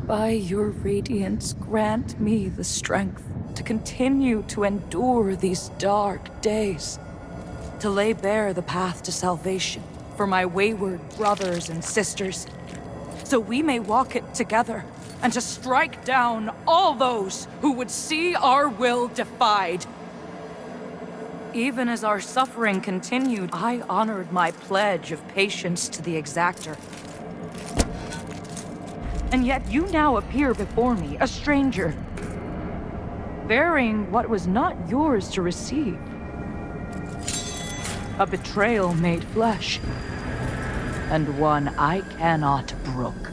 By your radiance, grant me the strength to continue to endure these dark days, to lay bare the path to salvation for my wayward brothers and sisters, so we may walk it together, and to strike down all those who would see our will defied. Even as our suffering continued, I honored my pledge of patience to the exactor. And yet you now appear before me, a stranger, bearing what was not yours to receive. A betrayal made flesh, and one I cannot brook.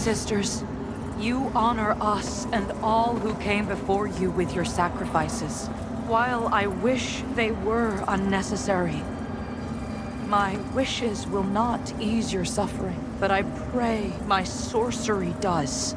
sisters. You honor us and all who came before you with your sacrifices. While I wish they were unnecessary, my wishes will not ease your suffering, but I pray my sorcery does.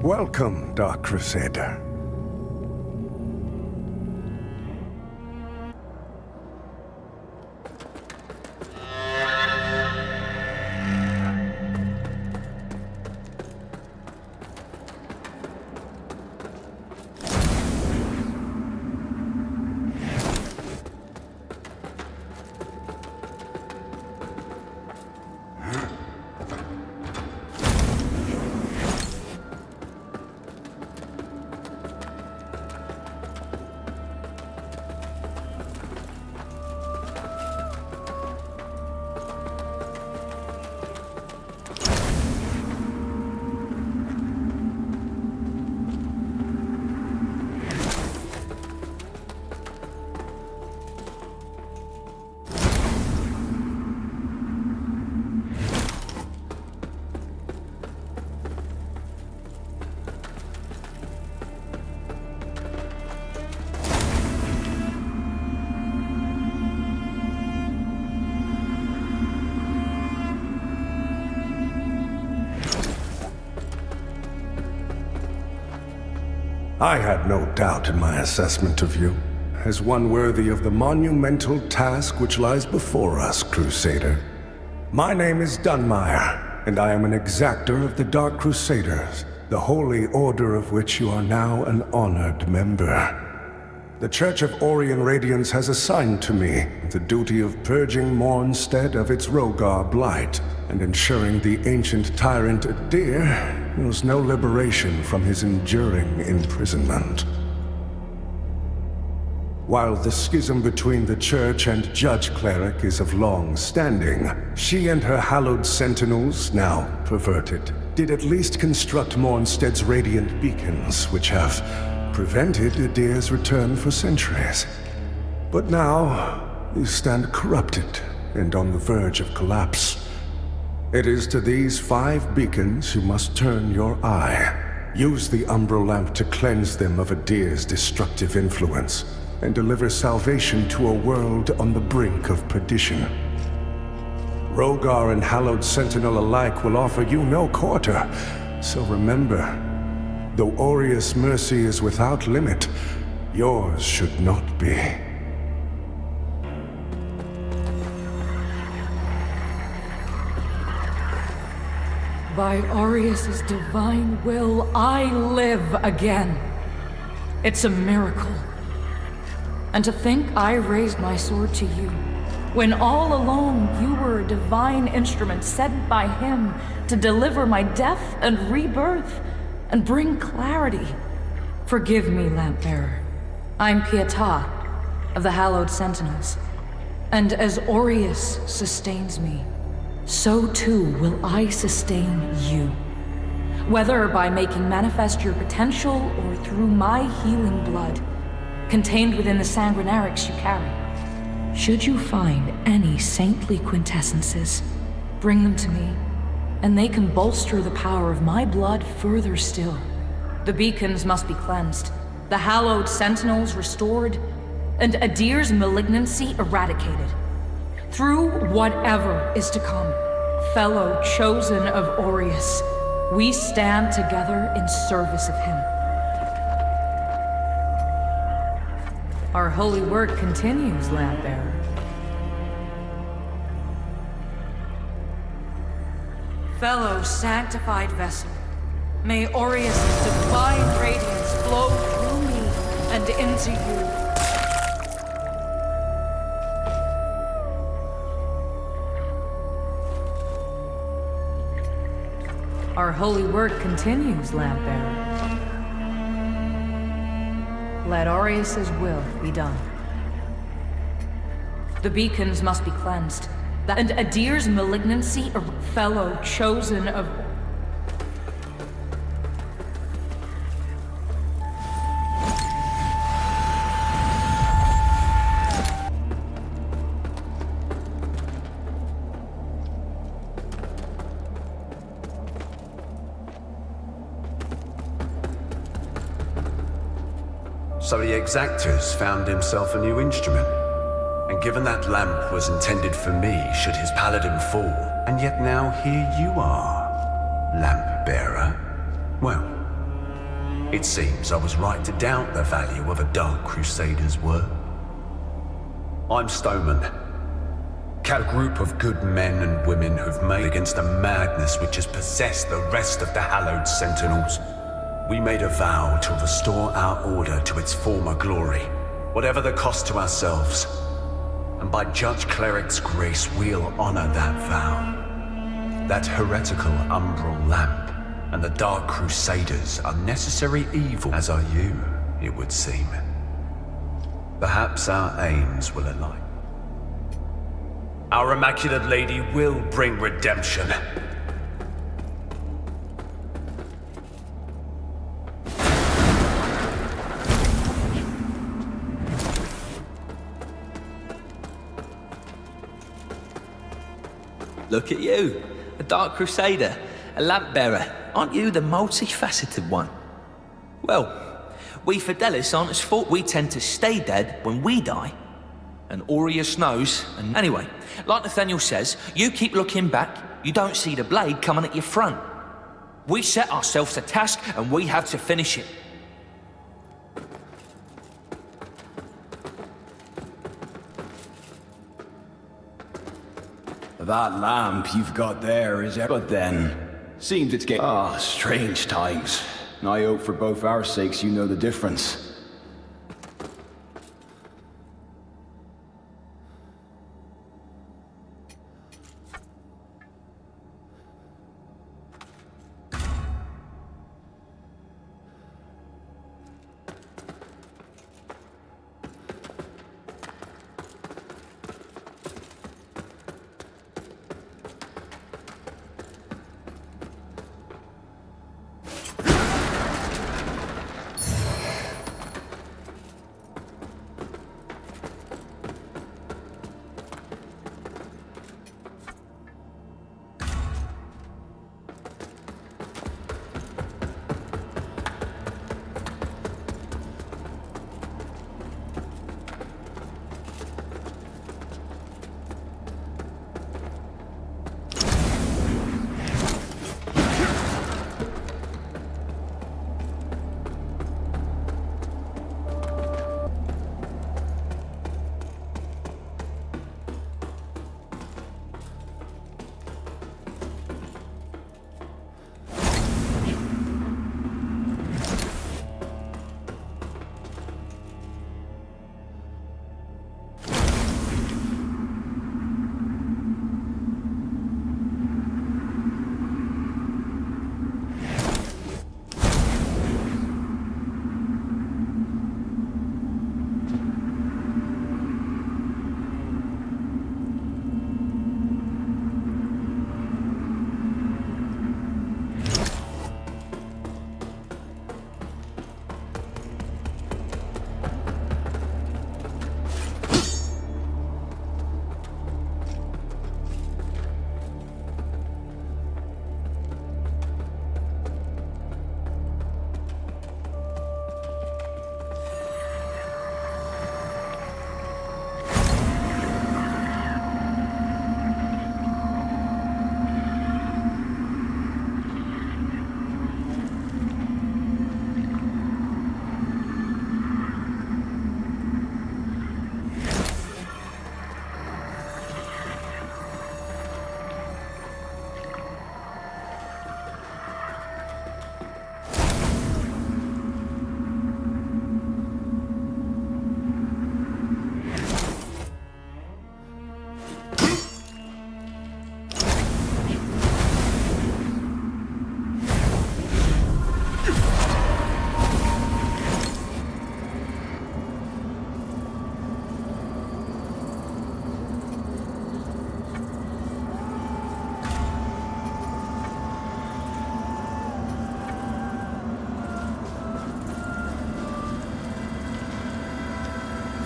Welcome, Dark Crusader. I had no doubt in my assessment of you, as one worthy of the monumental task which lies before us, Crusader. My name is Dunmire, and I am an exactor of the Dark Crusaders, the holy order of which you are now an honored member. The Church of Orien Radiance has assigned to me the duty of purging Mornstead of its Rogar blight, and ensuring the ancient tyrant Adir knows no liberation from his enduring imprisonment. While the schism between the Church and Judge Cleric is of long standing, she and her hallowed sentinels, now perverted, did at least construct Mornstead's radiant beacons, which have prevented Adir's return for centuries. But now, you stand corrupted and on the verge of collapse. It is to these 5 beacons you must turn your eye. Use the Umbral Lamp to cleanse them of Adir's destructive influence, and deliver salvation to a world on the brink of perdition. Rogar and Hallowed Sentinel alike will offer you no quarter, so remember, though Aureus' mercy is without limit, yours should not be. By Aureus' divine will, I live again. It's a miracle. And to think I raised my sword to you, when all along you were a divine instrument sent by him to deliver my death and rebirth and bring clarity. Forgive me, Lampbearer. I'm Pieta of the Hallowed Sentinels. And as Aureus sustains me, so too will I sustain you. Whether by making manifest your potential or through my healing blood, contained within the sanguinarics you carry. Should you find any saintly quintessences, bring them to me, and they can bolster the power of my blood further still. The beacons must be cleansed, the hallowed sentinels restored, and Adir's malignancy eradicated. Through whatever is to come, fellow chosen of Aureus, we stand together in service of him. Our holy work continues, Lampbearer. Fellow sanctified vessel, may Aureus' divine radiance flow through me and into you. Our holy work continues, Lampbearer. Let Aureus' will be done. The beacons must be cleansed, and Adir's malignancy, a fellow chosen of... So the Exactor's found himself a new instrument. And given that lamp was intended for me should his paladin fall, and yet now here you are, Lampbearer. Well, it seems I was right to doubt the value of a Dark Crusader's word. I'm Stoneman, a group of good men and women who've made against a madness which has possessed the rest of the Hallowed Sentinels. We made a vow to restore our order to its former glory, whatever the cost to ourselves. And by Judge Cleric's grace, we'll honor that vow. That heretical umbral lamp and the Dark Crusaders are necessary evil, as are you, it would seem. Perhaps our aims will align. Our Immaculate Lady will bring redemption. Look at you, a Dark Crusader, a Lampbearer. Aren't you the multifaceted one? Well, we Fidelis aren't as fault. We tend to stay dead when we die. And Aureus knows, and anyway, like Nathaniel says, you keep looking back, you don't see the blade coming at your front. We set ourselves a task, and we have to finish it. That lamp you've got there is but then. Seems it's getting... strange times. I hope for both our sakes you know the difference.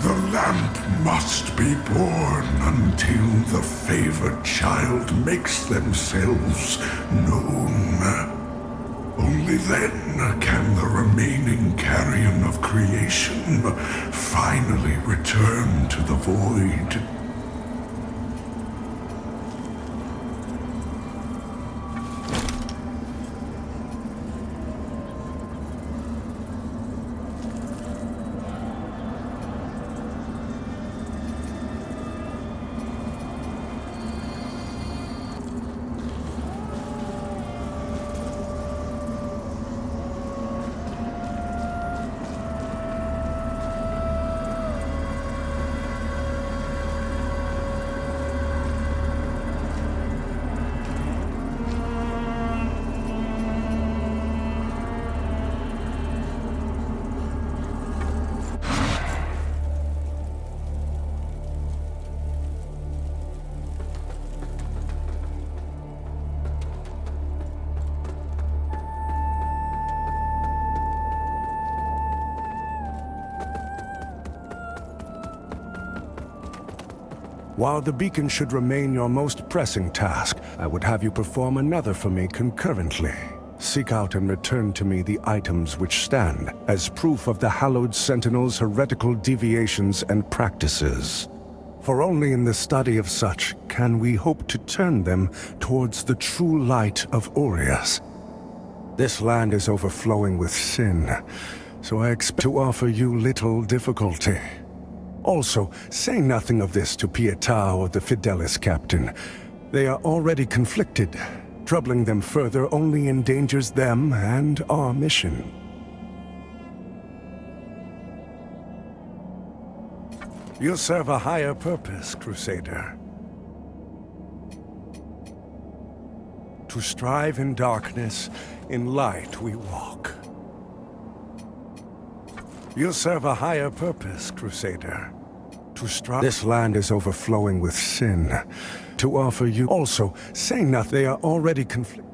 The lamp must be born until the favored child makes themselves known. Only then can the remaining carrion of creation finally return to the void. While the beacon should remain your most pressing task, I would have you perform another for me concurrently. Seek out and return to me the items which stand as proof of the Hallowed Sentinel's heretical deviations and practices. For only in the study of such can we hope to turn them towards the true light of Aureus. This land is overflowing with sin, so I expect to offer you little difficulty. Also, say nothing of this to Pieta or the Fidelis captain. They are already conflicted. Troubling them further only endangers them and our mission. You serve a higher purpose, Crusader. To strive in darkness, in light we walk. You serve a higher purpose, Crusader. To strive. This land is overflowing with sin. To offer you. Also, say nothing. They are already conflicted.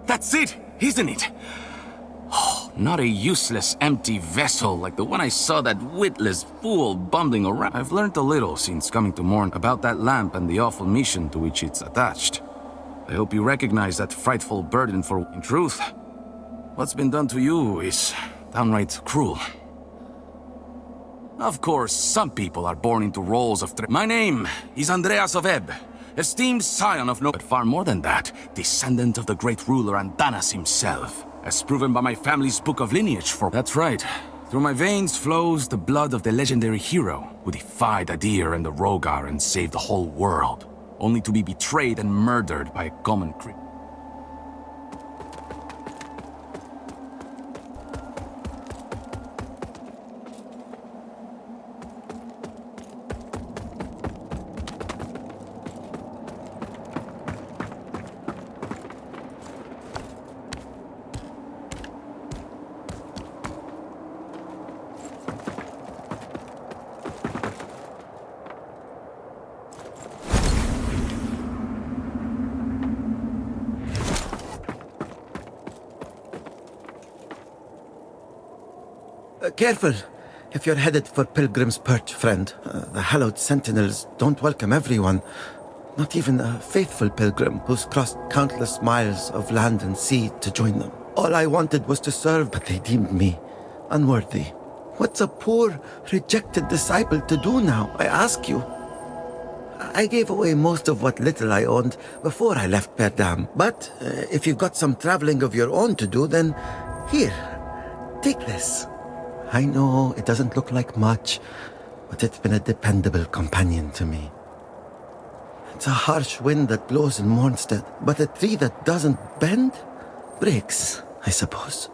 That's it, isn't it? Oh, not a useless, empty vessel like the one I saw that witless fool bumbling around. I've learned a little since coming to Morn about that lamp and the awful mission to which it's attached. I hope you recognize that frightful burden for... In truth, what's been done to you is downright cruel. Of course, some people are born into roles of... My name is Andreas of Ebb. Esteemed scion of no... But far more than that, descendant of the great ruler Andanas himself, as proven by my family's book of lineage for... That's right. Through my veins flows the blood of the legendary hero who defied Adir and the Rogar and saved the whole world, only to be betrayed and murdered by a common criminal. Careful, if you're headed for Pilgrim's Perch, friend. The Hallowed Sentinels don't welcome everyone. Not even a faithful pilgrim who's crossed countless miles of land and sea to join them. All I wanted was to serve, but they deemed me unworthy. What's a poor, rejected disciple to do now, I ask you? I gave away most of what little I owned before I left Perdam. But if you've got some traveling of your own to do, then here, take this. I know it doesn't look like much, but it's been a dependable companion to me. It's a harsh wind that blows in Mornstead, but a tree that doesn't bend breaks, I suppose.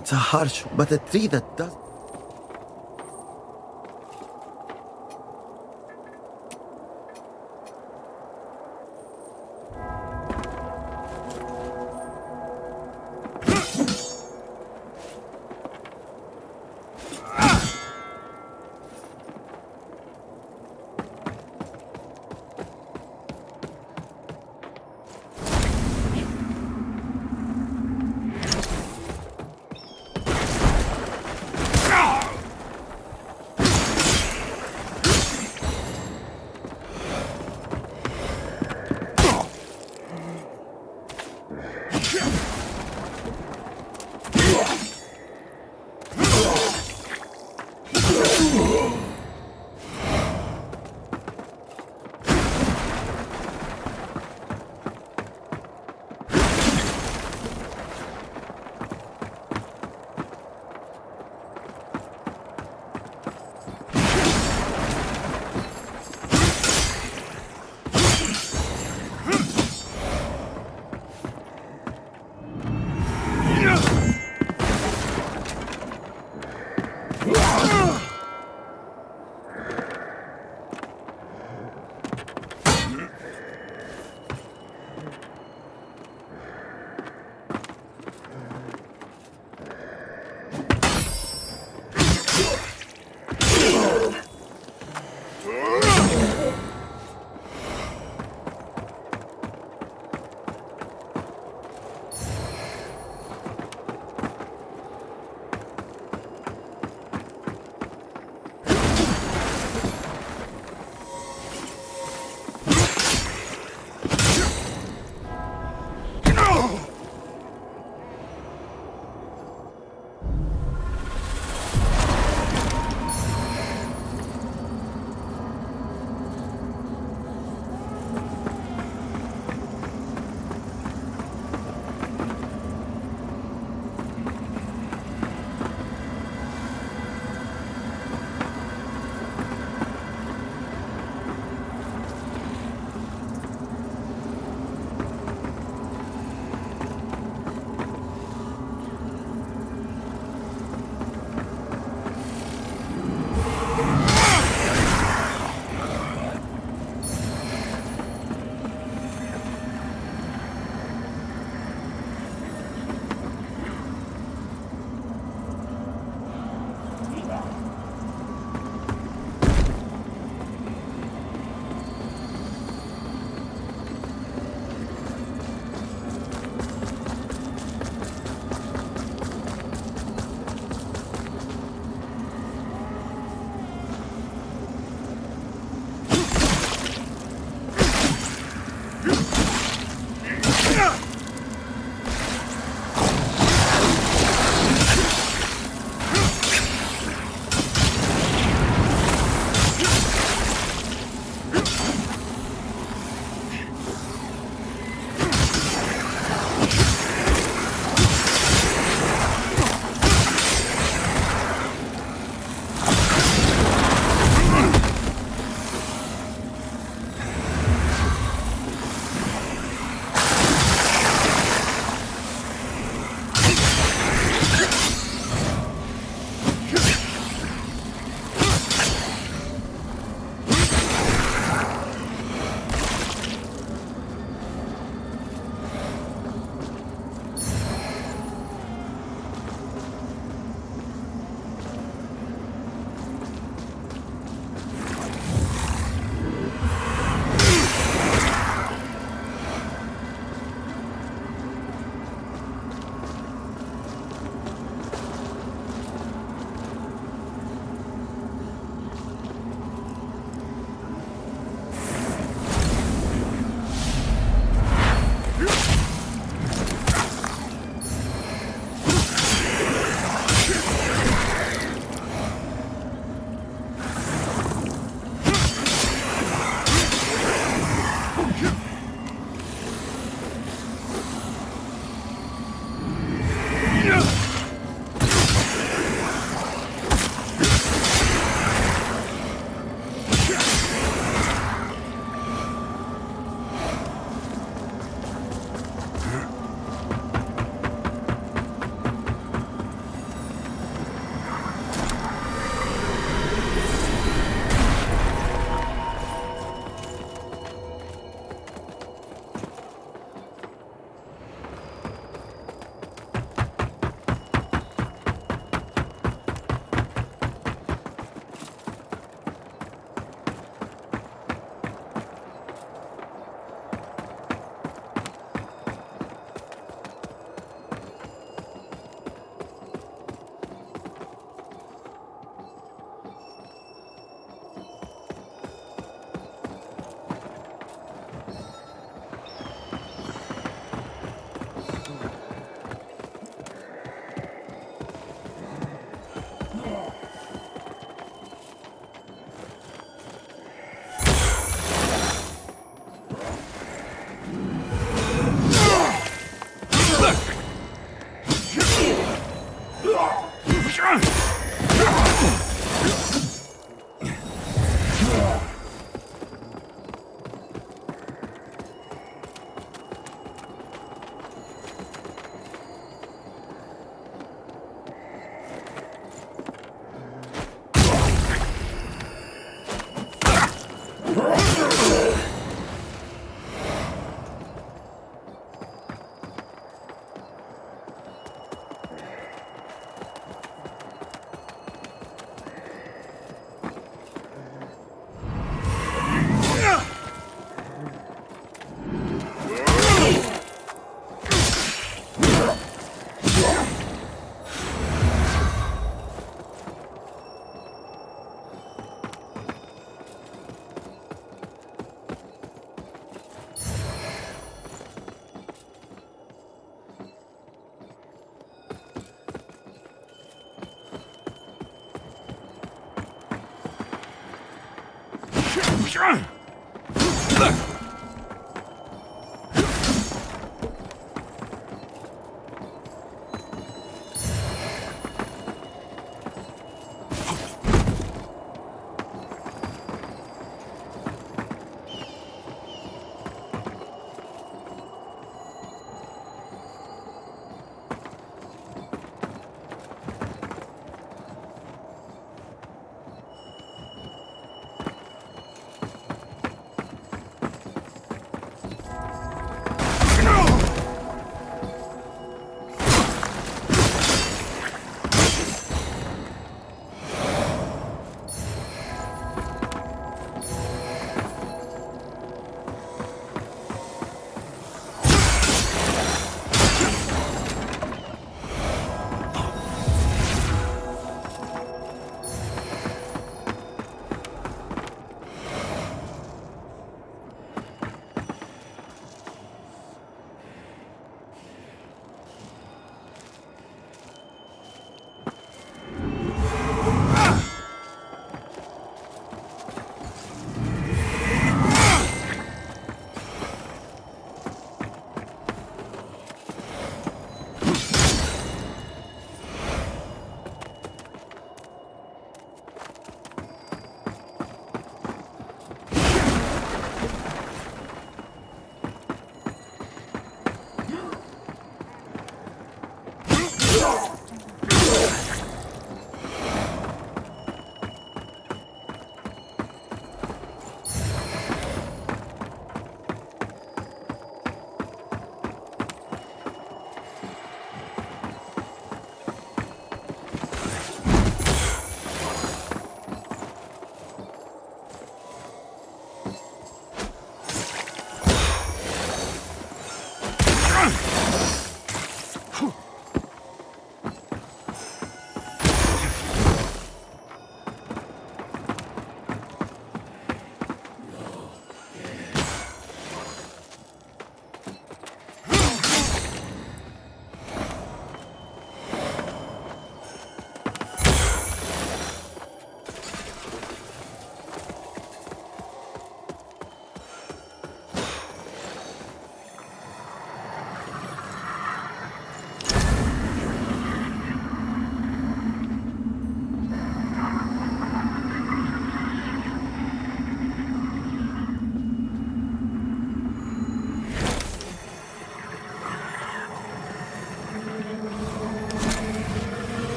It's a harsh, but a tree that does...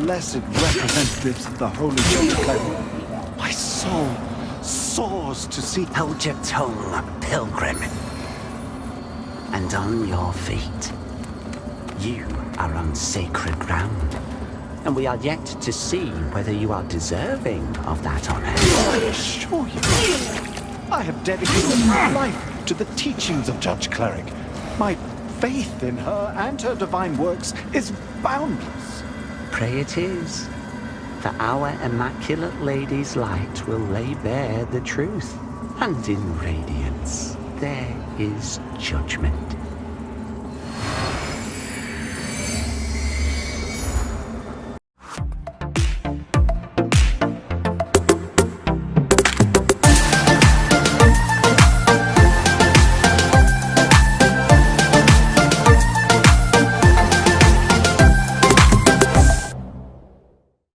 blessed representatives of the Holy Judge Cleric. My soul soars to see... Hold your tongue, pilgrim. And on your feet. You are on sacred ground. And we are yet to see whether you are deserving of that honor. I assure you, I have dedicated my life to the teachings of Judge Cleric. My faith in her and her divine works is boundless. Pray it is. For our Immaculate Lady's light will lay bare the truth. And in radiance there is judgment.